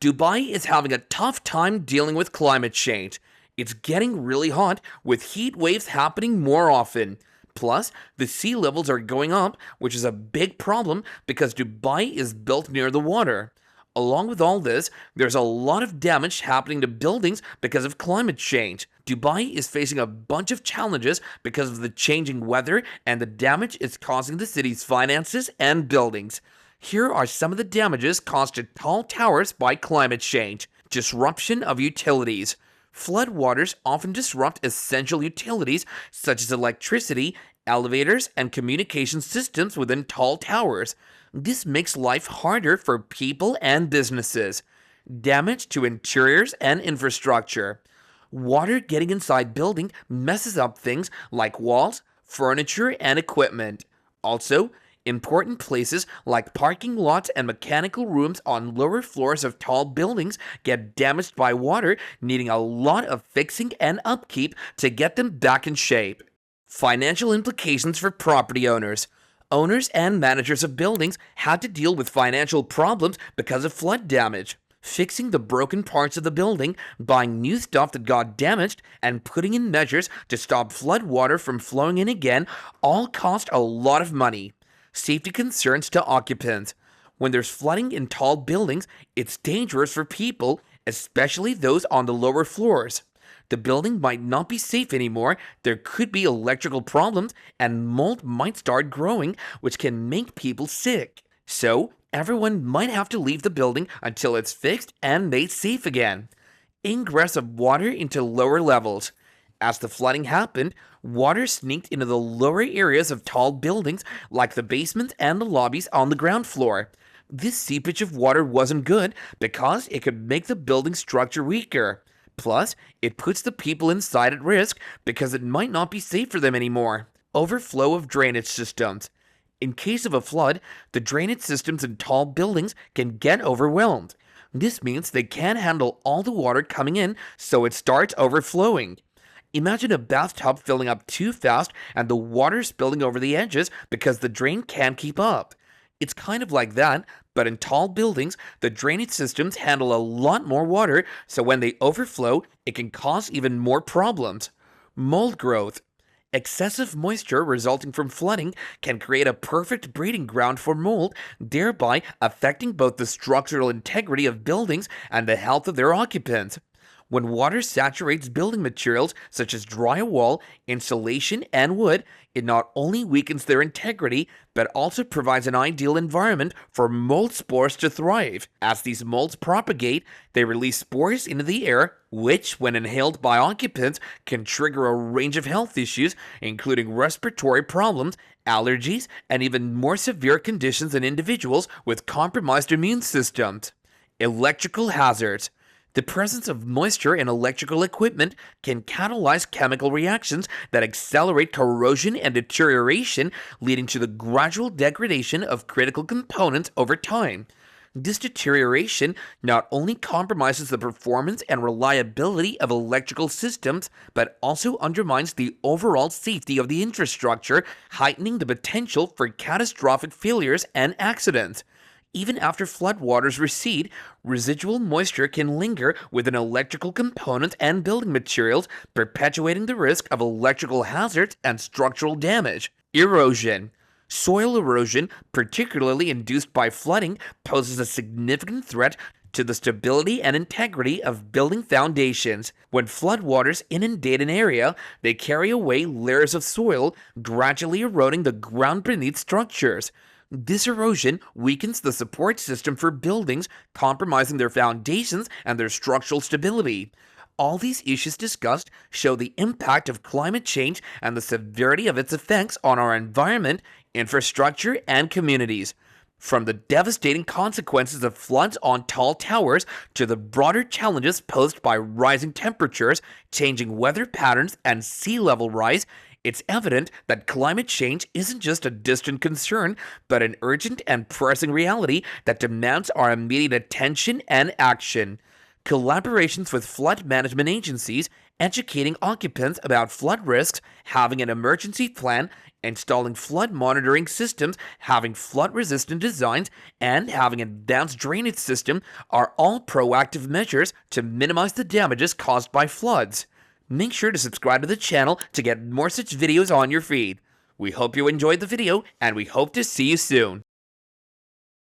Dubai is having a tough time dealing with climate change. It's getting really hot, with heat waves happening more often. Plus, the sea levels are going up, which is a big problem because Dubai is built near the water. Along with all this, there's a lot of damage happening to buildings because of climate change. Dubai is facing a bunch of challenges because of the changing weather and the damage it's causing the city's finances and buildings. Here are some of the damages caused to tall towers by climate change. Disruption of utilities. Floodwaters often disrupt essential utilities such as electricity, elevators, and communication systems within tall towers. This makes life harder for people and businesses. Damage to interiors and infrastructure. Water getting inside building messes up things like walls, furniture, and equipment. Also, important places like parking lots and mechanical rooms on lower floors of tall buildings get damaged by water, needing a lot of fixing and upkeep to get them back in shape. Financial implications for property owners. Owners and managers of buildings had to deal with financial problems because of flood damage. Fixing the broken parts of the building, buying new stuff that got damaged, and putting in measures to stop flood water from flowing in again all cost a lot of money. Safety concerns to occupants. When there's flooding in tall buildings, it's dangerous for people, especially those on the lower floors. The building might not be safe anymore, there could be electrical problems, and mold might start growing, which can make people sick. So, everyone might have to leave the building until it's fixed and made safe again. Ingress of water into lower levels. As the flooding happened, water sneaked into the lower areas of tall buildings like the basements and the lobbies on the ground floor. This seepage of water wasn't good because it could make the building structure weaker. Plus, it puts the people inside at risk because it might not be safe for them anymore. Overflow of drainage systems. In case of a flood, the drainage systems in tall buildings can get overwhelmed. This means they can't handle all the water coming in, so it starts overflowing. Imagine a bathtub filling up too fast and the water spilling over the edges because the drain can't keep up. It's kind of like that, but in tall buildings, the drainage systems handle a lot more water, so when they overflow, it can cause even more problems. Mold growth. Excessive moisture resulting from flooding can create a perfect breeding ground for mold, thereby affecting both the structural integrity of buildings and the health of their occupants. When water saturates building materials such as drywall, insulation, and wood, it not only weakens their integrity, but also provides an ideal environment for mold spores to thrive. As these molds propagate, they release spores into the air, which, when inhaled by occupants, can trigger a range of health issues, including respiratory problems, allergies, and even more severe conditions in individuals with compromised immune systems. Electrical hazards. The presence of moisture in electrical equipment can catalyze chemical reactions that accelerate corrosion and deterioration, leading to the gradual degradation of critical components over time. This deterioration not only compromises the performance and reliability of electrical systems, but also undermines the overall safety of the infrastructure, heightening the potential for catastrophic failures and accidents. Even after floodwaters recede, residual moisture can linger within electrical components and building materials, perpetuating the risk of electrical hazards and structural damage. Erosion. Soil erosion, particularly induced by flooding, poses a significant threat to the stability and integrity of building foundations. When floodwaters inundate an area, they carry away layers of soil, gradually eroding the ground beneath structures. This erosion weakens the support system for buildings, compromising their foundations and their structural stability. All these issues discussed show the impact of climate change and the severity of its effects on our environment, infrastructure, and communities. From the devastating consequences of floods on tall towers to the broader challenges posed by rising temperatures, changing weather patterns, and sea level rise, it's evident that climate change isn't just a distant concern, but an urgent and pressing reality that demands our immediate attention and action. Collaborations with flood management agencies, educating occupants about flood risks, having an emergency plan, installing flood monitoring systems, having flood-resistant designs, and having an advanced drainage system are all proactive measures to minimize the damages caused by floods. Make sure to subscribe to the channel to get more such videos on your feed. We hope you enjoyed the video, and we hope to see you soon.